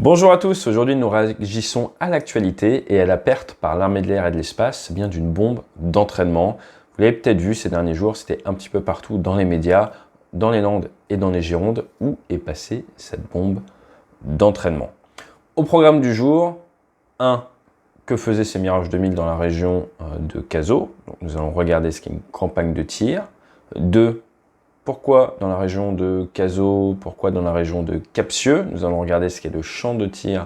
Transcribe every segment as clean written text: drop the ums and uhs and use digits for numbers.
Bonjour à tous, aujourd'hui nous réagissons à l'actualité et à la perte par l'armée de l'air et de l'espace bien d'une bombe d'entraînement. Vous l'avez peut-être vu ces derniers jours, c'était un petit peu partout dans les médias, dans les Landes et dans les Girondes, où est passée cette bombe d'entraînement. Au programme du jour, 1. Que faisaient ces Mirage 2000 dans la région de Cazaux? Donc, nous allons regarder ce qu'est une campagne de tir. 2. Pourquoi dans la région de Cazaux? Pourquoi dans la région de Capsieux? Nous allons regarder ce qu'est le champ de tir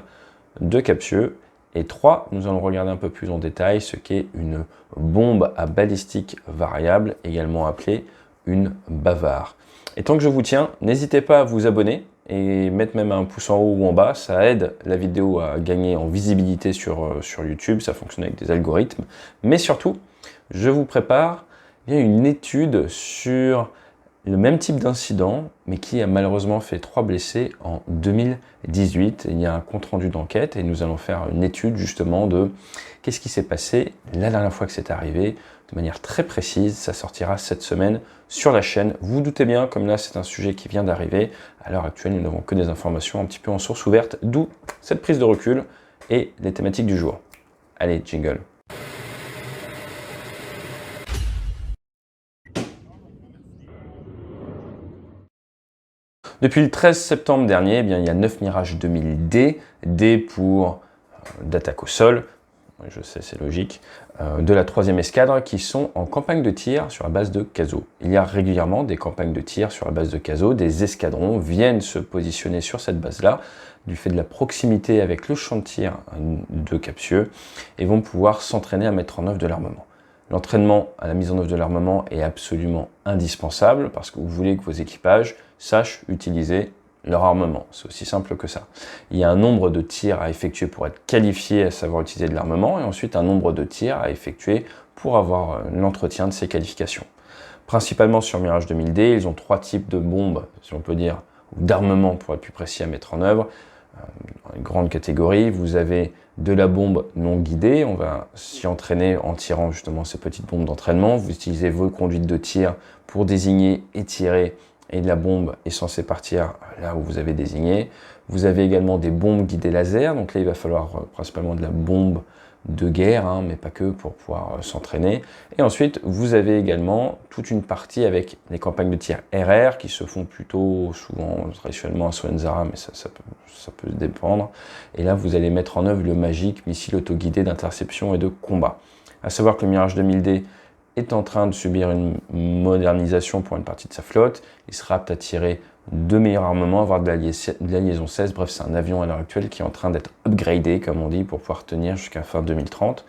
de Capsieux. Et 3. Nous allons regarder un peu plus en détail ce qu'est une bombe à balistique variable, également appelée une bavard. Et tant que je vous tiens, n'hésitez pas à vous abonner et mettre même un pouce en haut ou en bas, ça aide la vidéo à gagner en visibilité sur YouTube, ça fonctionne avec des algorithmes. Mais surtout, je vous prépare une étude sur le même type d'incident, mais qui a malheureusement fait 3 blessés en 2018. Il y a un compte-rendu d'enquête et nous allons faire une étude justement de qu'est-ce qui s'est passé la dernière fois que c'est arrivé, de manière très précise. Ça sortira cette semaine sur la chaîne. Vous vous doutez bien, comme là c'est un sujet qui vient d'arriver, à l'heure actuelle nous n'avons que des informations un petit peu en source ouverte, d'où cette prise de recul et les thématiques du jour. Allez, jingle. Depuis le 13 septembre dernier, il y a 9 Mirage 2000D, D pour d'attaque au sol, je sais c'est logique, de la 3e escadre qui sont en campagne de tir sur la base de Cazaux. Il y a régulièrement des campagnes de tir sur la base de Cazaux, des escadrons viennent se positionner sur cette base-là, du fait de la proximité avec le champ de tir de Capsieux, et vont pouvoir s'entraîner à mettre en œuvre de l'armement. L'entraînement à la mise en œuvre de l'armement est absolument indispensable parce que vous voulez que vos équipages sachent utiliser leur armement. C'est aussi simple que ça. Il y a un nombre de tirs à effectuer pour être qualifié à savoir utiliser de l'armement et ensuite un nombre de tirs à effectuer pour avoir l'entretien de ces qualifications. Principalement sur Mirage 2000D, ils ont 3 types de bombes, si on peut dire, ou d'armement pour être plus précis à mettre en œuvre. Dans les grandes catégories, vous avez de la bombe non guidée, on va s'y entraîner en tirant justement ces petites bombes d'entraînement. Vous utilisez vos conduites de tir pour désigner et tirer, et la bombe est censée partir là où vous avez désigné. Vous avez également des bombes guidées laser, donc là il va falloir principalement de la bombe de guerre, mais pas que, pour pouvoir s'entraîner. Et ensuite, vous avez également toute une partie avec les campagnes de tir RR qui se font plutôt souvent, traditionnellement à Solenzara, mais ça peut dépendre. Et là, vous allez mettre en œuvre le magique missile autoguidé d'interception et de combat. À savoir que le Mirage 2000D est en train de subir une modernisation pour une partie de sa flotte. Il sera apte à tirer de meilleurs armements, avoir de la liaison 16. Bref, c'est un avion à l'heure actuelle qui est en train d'être upgradé, comme on dit, pour pouvoir tenir jusqu'à fin 2030.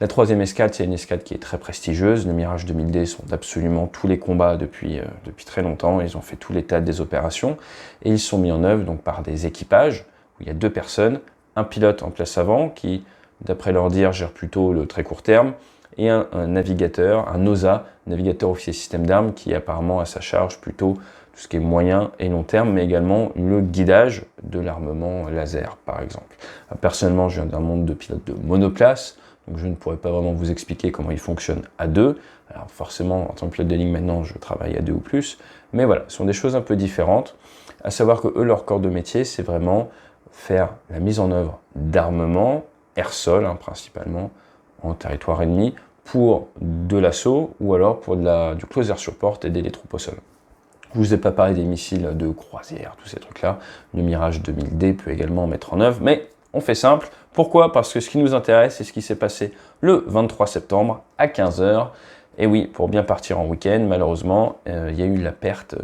La 3e escadre, c'est une escadre qui est très prestigieuse. Les Mirage 2000D sont d'absolument tous les combats depuis très longtemps. Ils ont fait tous les tas des opérations et ils sont mis en œuvre donc, par des équipages où il y a 2 personnes, un pilote en place avant qui, d'après leur dire, gère plutôt le très court terme, et un navigateur, un NOSA, navigateur officier système d'armes, qui apparemment a sa charge plutôt tout ce qui est moyen et long terme, mais également le guidage de l'armement laser, par exemple. Personnellement, je viens d'un monde de pilote de monoplace, donc je ne pourrais pas vraiment vous expliquer comment il fonctionne à 2. Alors forcément, en tant que pilote de ligne, maintenant, je travaille à 2 ou plus, mais voilà, ce sont des choses un peu différentes, à savoir que eux, leur corps de métier, c'est vraiment faire la mise en œuvre d'armement, air-sol, principalement, en territoire ennemi, pour de l'assaut ou alors pour du close air support, aider les troupes au sol. Je ne vous ai pas parlé des missiles de croisière, tous ces trucs-là. Le Mirage 2000D peut également en mettre en œuvre, mais on fait simple. Pourquoi? Parce que ce qui nous intéresse, c'est ce qui s'est passé le 23 septembre à 15 h. Et oui, pour bien partir en week-end, malheureusement, il y a eu la perte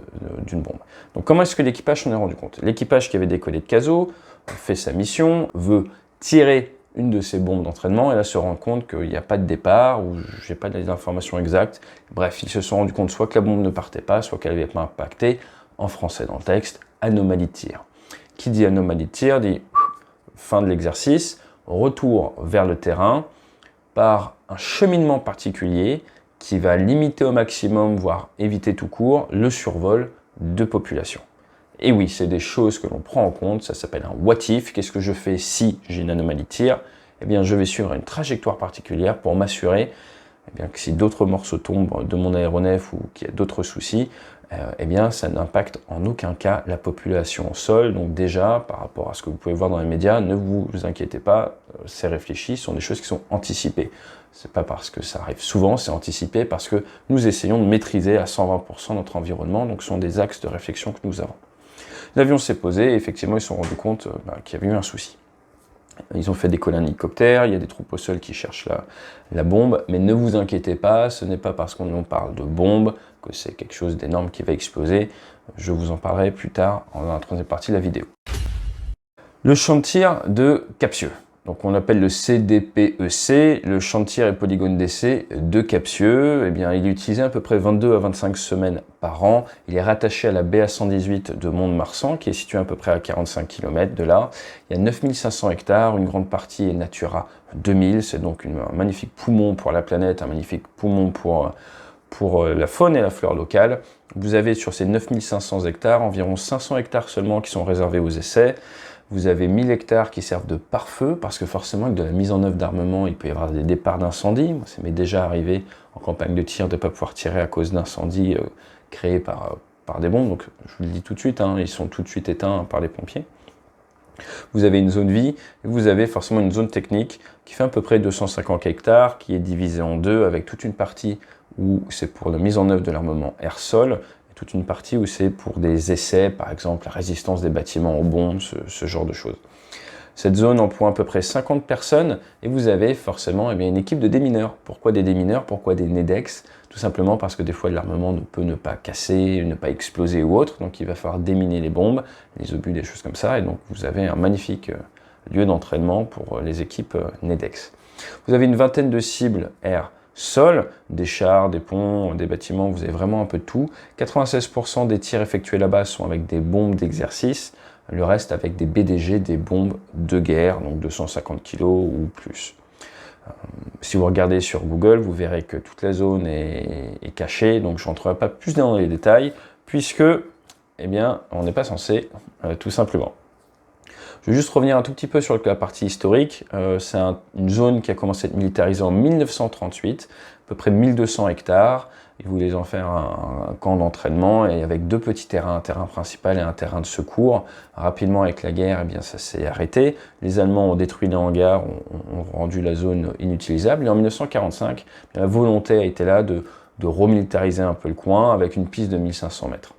d'une bombe. Donc comment est-ce que l'équipage s'en est rendu compte? L'équipage qui avait décollé de Cazaux fait sa mission, veut tirer une de ces bombes d'entraînement et là se rend compte qu'il n'y a pas de départ ou j'ai pas les informations exactes. Bref, ils se sont rendus compte soit que la bombe ne partait pas, soit qu'elle n'avait pas impacté. En français dans le texte, anomalie de tir. Qui dit anomalie de tir dit fin de l'exercice, retour vers le terrain par un cheminement particulier qui va limiter au maximum, voire éviter tout court, le survol de population. Et oui, c'est des choses que l'on prend en compte, ça s'appelle un what if. Qu'est-ce que je fais si j'ai une anomalie de tir? Eh bien, je vais suivre une trajectoire particulière pour m'assurer que si d'autres morceaux tombent de mon aéronef ou qu'il y a d'autres soucis, eh bien, ça n'impacte en aucun cas la population au sol. Donc déjà, par rapport à ce que vous pouvez voir dans les médias, ne vous inquiétez pas, c'est réfléchi, ce sont des choses qui sont anticipées. C'est pas parce que ça arrive souvent, c'est anticipé parce que nous essayons de maîtriser à 120% notre environnement, donc ce sont des axes de réflexion que nous avons. L'avion s'est posé et effectivement, ils se sont rendus compte qu'il y avait eu un souci. Ils ont fait décoller un hélicoptère, il y a des troupes au sol qui cherchent la bombe, mais ne vous inquiétez pas, ce n'est pas parce qu'on parle de bombe que c'est quelque chose d'énorme qui va exploser. Je vous en parlerai plus tard dans la troisième partie de la vidéo. Le champ de tir de Captieux. Donc on l'appelle le CDPEC, le champ de tir et polygone d'essai de Captieux. Eh bien, il est utilisé à peu près 22 à 25 semaines par an. Il est rattaché à la BA118 de Mont-de-Marsan, qui est située à peu près à 45 km de là. Il y a 9500 hectares, une grande partie est Natura 2000. C'est donc un magnifique poumon pour la planète, un magnifique poumon pour la faune et la flore locale. Vous avez sur ces 9500 hectares, environ 500 hectares seulement qui sont réservés aux essais. Vous avez 1000 hectares qui servent de pare-feu, parce que forcément, avec de la mise en œuvre d'armement, il peut y avoir des départs d'incendie. Ça m'est déjà arrivé en campagne de tir de ne pas pouvoir tirer à cause d'incendies créés par des bombes. Donc, je vous le dis tout de suite, ils sont tout de suite éteints par les pompiers. Vous avez une zone vie, et vous avez forcément une zone technique qui fait à peu près 250 hectares, qui est divisée en deux, avec toute une partie où c'est pour la mise en œuvre de l'armement air-sol, et toute une partie où c'est pour des essais, par exemple la résistance des bâtiments aux bombes, ce genre de choses. Cette zone emploie à peu près 50 personnes, et vous avez forcément une équipe de démineurs. Pourquoi des démineurs? Pourquoi des NEDEX? Tout simplement parce que des fois l'armement ne peut ne pas casser, ne pas exploser ou autre, donc il va falloir déminer les bombes, les obus, des choses comme ça, et donc vous avez un magnifique lieu d'entraînement pour les équipes NEDEX. Vous avez une vingtaine de cibles air-sol, des chars, des ponts, des bâtiments, vous avez vraiment un peu de tout. 96% des tirs effectués là-bas sont avec des bombes d'exercice, le reste avec des BDG, des bombes de guerre, donc 250 kg ou plus. Si vous regardez sur Google, vous verrez que toute la zone est cachée, donc je n'entrerai pas plus dans les détails, puisque, eh bien, on n'est pas censé, tout simplement. Je vais juste revenir un tout petit peu sur la partie historique. C'est une zone qui a commencé à être militarisée en 1938, à peu près 1200 hectares. Ils voulaient en faire un camp d'entraînement et avec deux petits terrains, un terrain principal et un terrain de secours. Rapidement, avec la guerre, eh bien, ça s'est arrêté. Les Allemands ont détruit les hangars, ont rendu la zone inutilisable. Et en 1945, la volonté a été là de remilitariser un peu le coin avec une piste de 1500 mètres.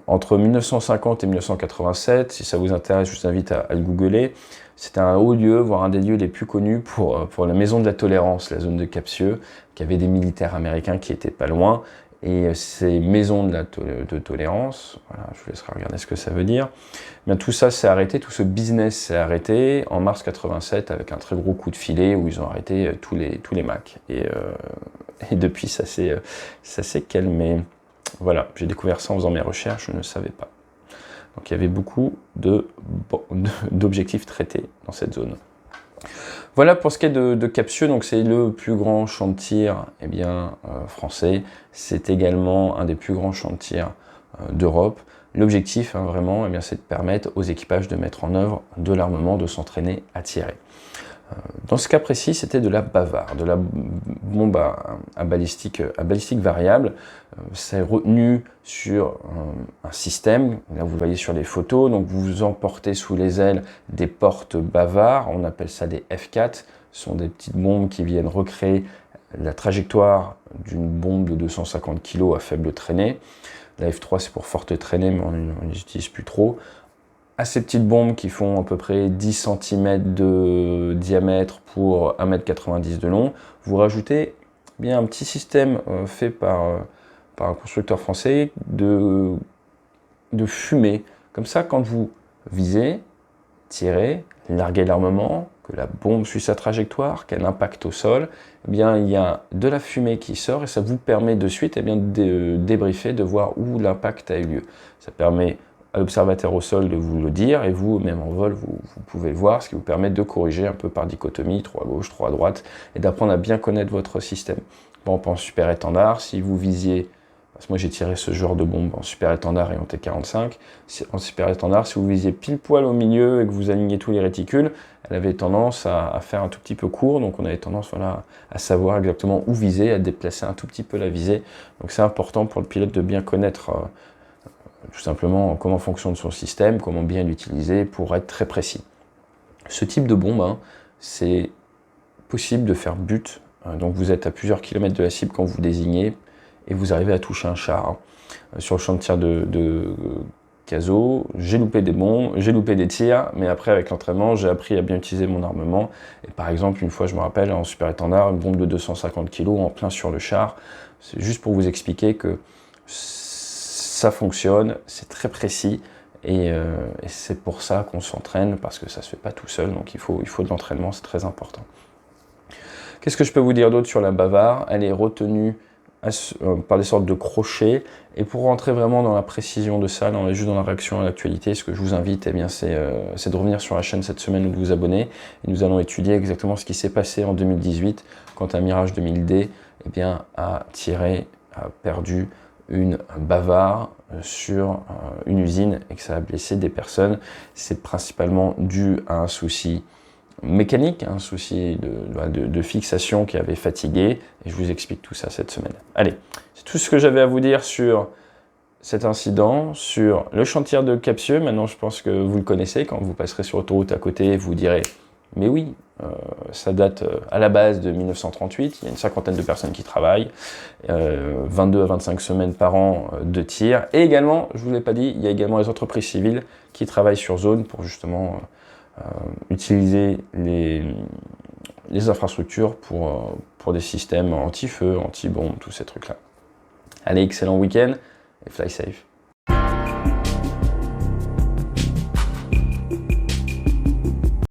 Entre 1950 et 1987, si ça vous intéresse, je vous invite à le googler. C'était un haut lieu, voire un des lieux les plus connus pour la maison de la tolérance, la zone de Captieux, qui avait des militaires américains qui étaient pas loin. Et ces maisons de tolérance, voilà, je vous laisserai regarder ce que ça veut dire. Bien, tout ça s'est arrêté, tout ce business s'est arrêté en mars 87 avec un très gros coup de filet où ils ont arrêté tous les Macs. Et depuis, ça s'est calmé. Voilà, j'ai découvert ça en faisant mes recherches, je ne le savais pas. Donc il y avait beaucoup d'objectifs traités dans cette zone. Voilà pour ce qui est de Captieux, donc c'est le plus grand champ de tir français. C'est également un des plus grands champs de tir d'Europe. L'objectif, vraiment, c'est de permettre aux équipages de mettre en œuvre de l'armement, de s'entraîner à tirer. Dans ce cas précis, c'était de la Bavard, de la bombe à balistique variable. C'est retenu sur un système, là vous le voyez sur les photos, donc vous emportez sous les ailes des portes Bavard, on appelle ça des F4, ce sont des petites bombes qui viennent recréer la trajectoire d'une bombe de 250 kg à faible traînée. La F3 c'est pour forte traînée, mais on ne les utilise plus trop. À ces petites bombes qui font à peu près 10 cm de diamètre pour 1,90 m de long, vous rajoutez bien un petit système fait par un constructeur français de fumée. Comme ça, quand vous visez, tirez, larguez l'armement, que la bombe suit sa trajectoire, qu'elle impacte au sol, il y a de la fumée qui sort et ça vous permet de suite de débriefer, de voir où l'impact a eu lieu. Ça permet à l'observateur au sol de vous le dire, et vous, même en vol, vous pouvez le voir, ce qui vous permet de corriger un peu par dichotomie, trop à gauche, trop à droite, et d'apprendre à bien connaître votre système. Bon, on pense super étendard, si vous visiez Parce que moi j'ai tiré ce genre de bombe en super étendard et en T45. En super étendard, si vous visiez pile poil au milieu et que vous alignez tous les réticules, elle avait tendance à faire un tout petit peu court, donc on avait tendance à savoir exactement où viser, à déplacer un tout petit peu la visée. Donc c'est important pour le pilote de bien connaître tout simplement comment fonctionne son système, comment bien l'utiliser pour être très précis. Ce type de bombe, hein, c'est possible de faire but. Donc vous êtes à plusieurs kilomètres de la cible quand vous désignez et vous arrivez à toucher un char. Sur le champ de tir de Caso, j'ai loupé des bombes, j'ai loupé des tirs, mais après avec l'entraînement, j'ai appris à bien utiliser mon armement. Et par exemple, une fois, je me rappelle, en super étendard, une bombe de 250 kg en plein sur le char. C'est juste pour vous expliquer que ça fonctionne, c'est très précis. Et c'est pour ça qu'on s'entraîne, parce que ça ne se fait pas tout seul, donc il faut de l'entraînement, c'est très important. Qu'est-ce que je peux vous dire d'autre sur la Bavard? Elle est retenue par des sortes de crochets, et pour rentrer vraiment dans la précision de ça, juste dans la réaction à l'actualité, ce que je vous invite, c'est de revenir sur la chaîne cette semaine ou de vous abonner, et nous allons étudier exactement ce qui s'est passé en 2018, quand un Mirage 2000D a perdu une Bavard sur une usine et que ça a blessé des personnes. C'est principalement dû à un souci mécanique, un souci de fixation qui avait fatigué, et je vous explique tout ça cette semaine. Allez, c'est tout ce que j'avais à vous dire sur cet incident, sur le chantier de Capsieux. Maintenant, je pense que vous le connaissez. Quand vous passerez sur l'autoroute à côté, vous direz « Mais oui, ça date à la base de 1938, il y a une cinquantaine de personnes qui travaillent, 22 à 25 semaines par an de tir. Et également, je ne vous l'ai pas dit, il y a également les entreprises civiles qui travaillent sur zone pour justement utiliser les infrastructures pour des systèmes anti-feu, anti-bombe, tous ces trucs-là. Allez, excellent week-end et fly safe.